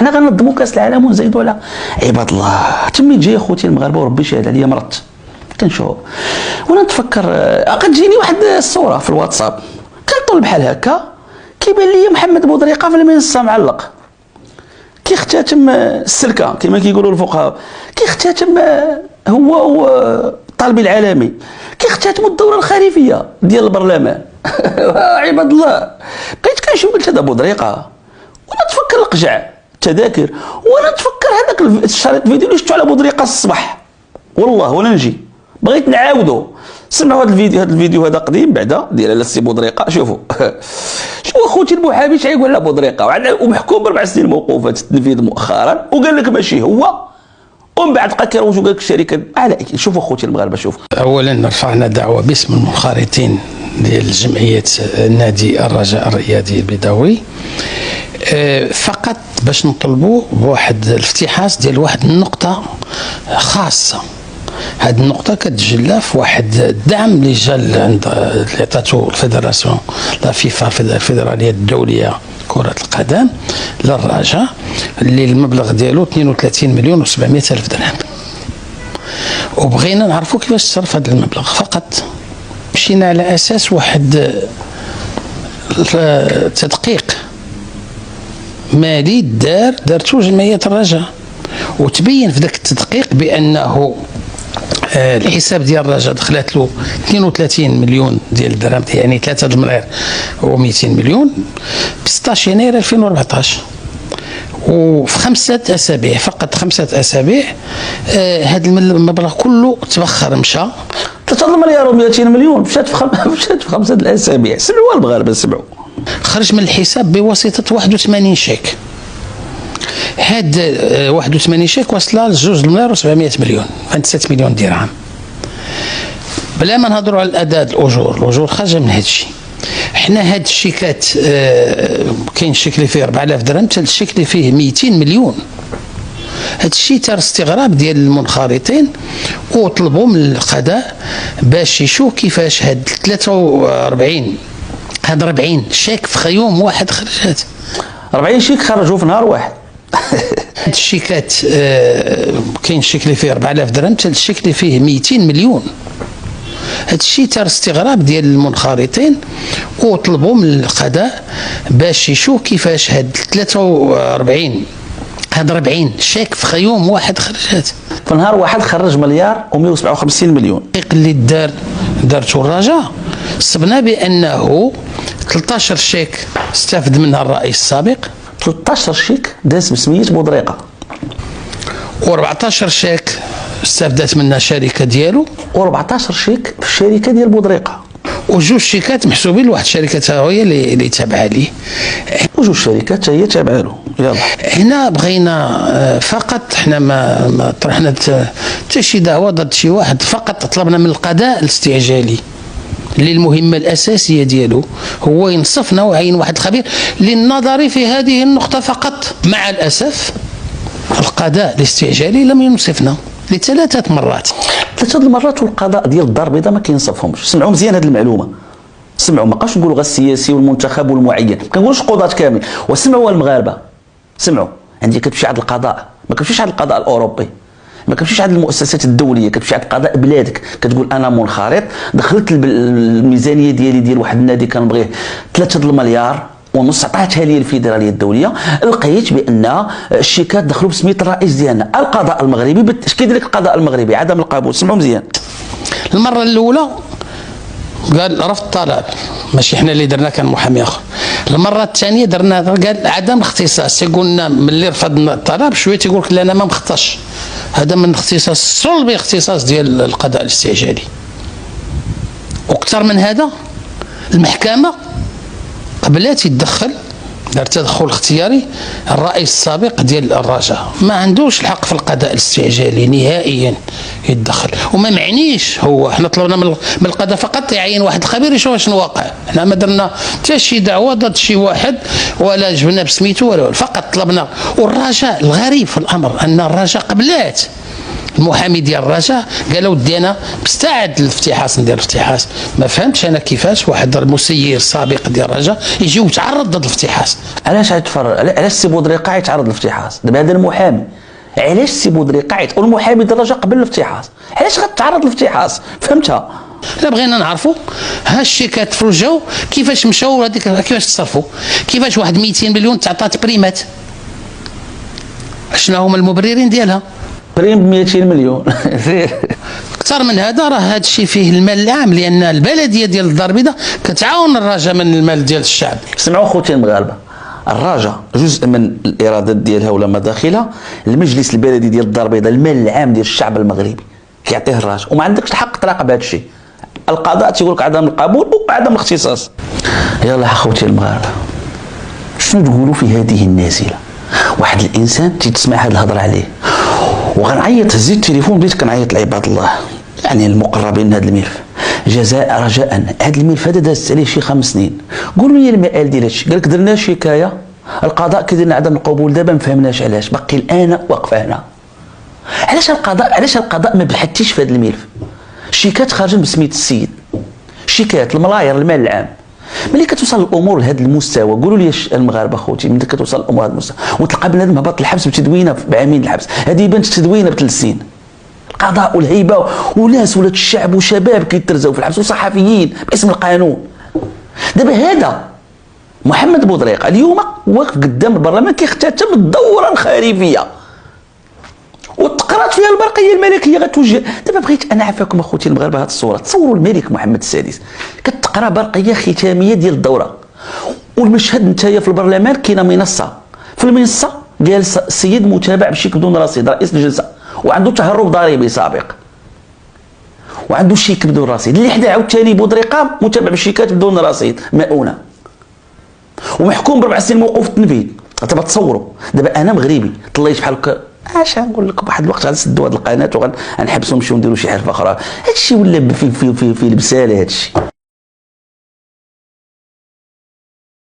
انا غنظموا كاس العالم ونزيدوا على عباد الله. تمي جاي خوتي المغاربه وربي شاهد عليا مرضت كنشوف وانا نتفكر تجيني واحد الصوره في الواتساب كنطول بحال هكا كيبان لي محمد بودريقه في المنصه معلق كيختتم السلكه كما كيقولوا الفقهاء، كيختتم هو الطالب العالمي كيختتموا الدوره الخريفيه ديال البرلمان. عباد الله بقيت كنشوف قلت هذا بودريقه وانا نتفكر القجع التذاكر وانا نتفكر هذاك الشريط فيديو اللي شفتو على بودريقه الصباح والله وانا نجي بغيت نعاودو. سمعوا هذا الفيديو هذا قديم بعدا ديال على السي بودريقه. شوفوا اخوتي المحامي اش يقول على بودريقه ومحكوم ب4 سنين موقوفه التنفيذ مؤخرا وقال لك ماشي هو ومن بعد بقى كيروج وقال لك الشركه على. شوفوا اخوتي المغاربه شوفوا. اولا رفعنا دعوه باسم المنخرطين ديال جمعيه نادي الرجاء الرياضي البيضاوي فقط باش نطلبوا بواحد الافتحاص ديال واحد النقطه خاصه. هذه النقطة كتجلى في واحد الدعم اللي جا اللي عطاتو الفيدراسيون لا فيفا الفيدرالية الدولية كرة القدم للرجاء اللي المبلغ ديالو 32 مليون و700 ألف درهم، وبغينا نعرفوا كيفاش تصرف هذا المبلغ. فقط مشينا على أساس واحد تدقيق مالي دارتو جمعية الرجاء، وتبين في ذاك التدقيق بأنه الحساب ديال الرجاء دخلت له 32 مليون ديال الدرهم، يعني 3 مليار و200 مليون ب 16 يناير 2014. وفي 5 أسابيع فقط 5 أسابيع هذا المبلغ كله تبخر مشى 3 مليار و200 مليون مشات في 5 الأسابيع. سمعوا المغاربه سمعوا. خرج من الحساب بواسطة 81 شيك. هاد 81 شيك واصله ل 2 مليار و700 مليون، 26 مليون درهم. بلا ما نهضروا على الاداء الاجور خارجه من هذا الشيء. حنا هاد الشيكات كاين شيك اللي فيه 4000 درهم حتى الشيك اللي فيه 200 مليون. هاد الشيء تار استغراب ديال المنخرطين وطلبوا من القضاء باش يشوف كيفاش هاد 40 شيك في يوم واحد خرجات. 40 شيك خرجوا في نهار واحد. هاد الشيكات كاين شيك اللي فيه 4000 درهم حتى الشيك اللي فيه 200 مليون. هاد الشيء تار استغراب ديال المنخرطين وطلبوا من القضاء باش يشوف كيفاش هاد 40 شيك في يوم واحد خرجات. في نهار واحد خرج مليار و157 مليون. اللي دارته الرجاء صبنا بانه 13 شيك استفد منها الرئيس السابق، 13 شيك داز بسميه بودريقه، و14 شيك استفدت منها شركه ديالو، و14 شيك في الشركه ديال بودريقه، وجوج شيكات محسوبين لواحد الشركه هي اللي تابعه ليه، وجوج شركات هي تابعه له. يلا هنا بغينا فقط حنا ما طرحنا حتى شي دعوه ضد شي واحد، فقط طلبنا من القضاء الاستعجالي اللي المهمه الاساسيه ديالو هو ينصفنا ويعين واحد الخبير للنظر في هذه النقطه فقط. مع الاسف القضاء الاستعجالي لم ينصفنا ل3 مرات. 3 المرات والقضاء ديال الدار البيضاء ما كينصفهمش. سمعوا مزيان هذه المعلومه، سمعوا، ما بقاش نقولوا غير السياسي والمنتخب والمعين، ما كنقولوش قضاة كامل. وسمعوا المغاربه، سمعوا، عندي كتمشي عند القضاء، ما كتمشيش عند القضاء الاوروبي، ما كتمشيش عند المؤسسات الدوليه، كتمشي عند قضاء بلادك، كتقول انا منخرط دخلت الميزانيه ديالي ديال واحد النادي كنبغيه 3 المليار ونص عطاتها لي الفيدراليه الدوليه، لقيت بان الشيكات دخلوا بسميه الرئيس ديالنا القضاء المغربي. اش كيدير لك القضاء المغربي؟ عدم القبول. سمعوا مزيان. المره الاولى قال رفض الطلب، ماشي حنا اللي درنا، كان محامي اخر. المره الثانيه درنا قال عدم الاختصاص، قلنا ملي رفضنا الطلب شويه تيقول لك لا انا ما مختصش، هذا من اختصاص صلب اختصاص ديال القضاء الاستعجالي. واكثر من هذا المحكمه قبلات يتدخل، دار تدخل اختياري الرئيس السابق ديال الرجاء، ما عندوش الحق في القضاء الاستعجالي نهائيا يتدخل. وما معنيش هو، حنا طلبنا من القضاء فقط يعين واحد الخبير يشوف شنو واقع. حنا ما درنا حتى شي دعوه ضد شي واحد ولا جبنا بسميتو ولا فقط طلبنا. والرجاء الغريب في الامر ان الرجاء قبلات المحامي ديال الرجاء قال ودي انا مستعد للافتحاص، ندير الافتحاص. ما فهمتش انا كيفاش واحد المسير سابق ديال الرجاء يجي ويتعرض ضد الافتحاص. علاش علاش سي بودريقه يتعرض للافتحاص؟ دابا هذا المحامي، علاش سي بودريقه والمحامي ديال الرجاء قبل الافتحاص، علاش غتعرض للافتحاص؟ فهمتها؟ لا بغينا نعرفوا ها الشيكات فرجاو كيفاش مشاو، هذيك كيفاش تصرفوا، كيفاش واحد 200 مليون تعطات بريمات، شنو هما المبررين ديالها؟ بريم ب 200 مليون اكثر من هذا راه هذا الشيء فيه المال العام، لان البلديه ديال الدار البيضاء كتعاون الرجاء من المال ديال الشعب. سمعوا خوتي المغاربه، الرجاء جزء من الايرادات ديالها ولا مداخلها، المجلس البلدي ديال الدار البيضاء المال العام ديال الشعب المغربي كيعطيه الرجاء، وما عندكش الحق تراقب هذا الشيء. القضاء تيقول لك عدم القبول وعدم الاختصاص. يلا خوتي المغاربه، شنو تقولوا في هذه النازله؟ واحد الانسان تسمع هذه الهضره عليه وغنعيط، هزيت التليفون بديت كنعيط لعباد الله يعني المقربين من هذا الملف. جزاء رجاء هذا الملف هذا دازت عليه شي 5 سنين، قولوا لي المآل ديال هادشي. قال لك درنا شكايه، القضاء كيدير لنا عدم القبول، دابا ما فهمناش علاش باقي الان واقفه هنا. علاش القضاء ما بحثتيش في هذا الملف؟ الشيكات خارجين بسميت السيد، الشيكات الملاير المال العام. ملي كتوصل الامور لهذا المستوى، قولوا لي المغاربه خوتي، ملي كتوصل الامور لهذا المستوى وتلقى بنادم هبط الحبس بتدوينه بعامين الحبس، هذه بانت تدوينه ب3 سنين. القضاء والهيبه وناس ولاد الشعب وشباب كيترزاو في الحبس وصحفيين باسم القانون. دابا هذا محمد بودريقه اليوم واقف قدام البرلمان كيختتم الدوره الخريفيه وتقرات فيها البرقيه الملكيه غتوجه. دابا بغيت انا عافاكم اخوتي المغاربه هذه الصوره، تصوروا الملك محمد السادس كتقرا برقيه ختاميه ديال الدوره، والمشهد نتايا في البرلمان كاينه منصه، في المنصه جالس السيد متابع بشيك بدون رصيد رئيس الجلسه، وعنده تهرب ضريبي سابق، وعنده شيك بدون رصيد، اللي حدا عاوتاني بودريقه متابع بالشيكات بدون رصيد مؤونه، ومحكوم ب4 سنين موقوف التنفيذ. دابا تصوروا، دابا انا مغربي طليت بحال هكا، اش نقول لكم، واحد الوقت غنسدوا هذه القناه وغنحبسوا نمشيو نديروا شي حرفه اخرى. هادشي ولا في البساله هادشي.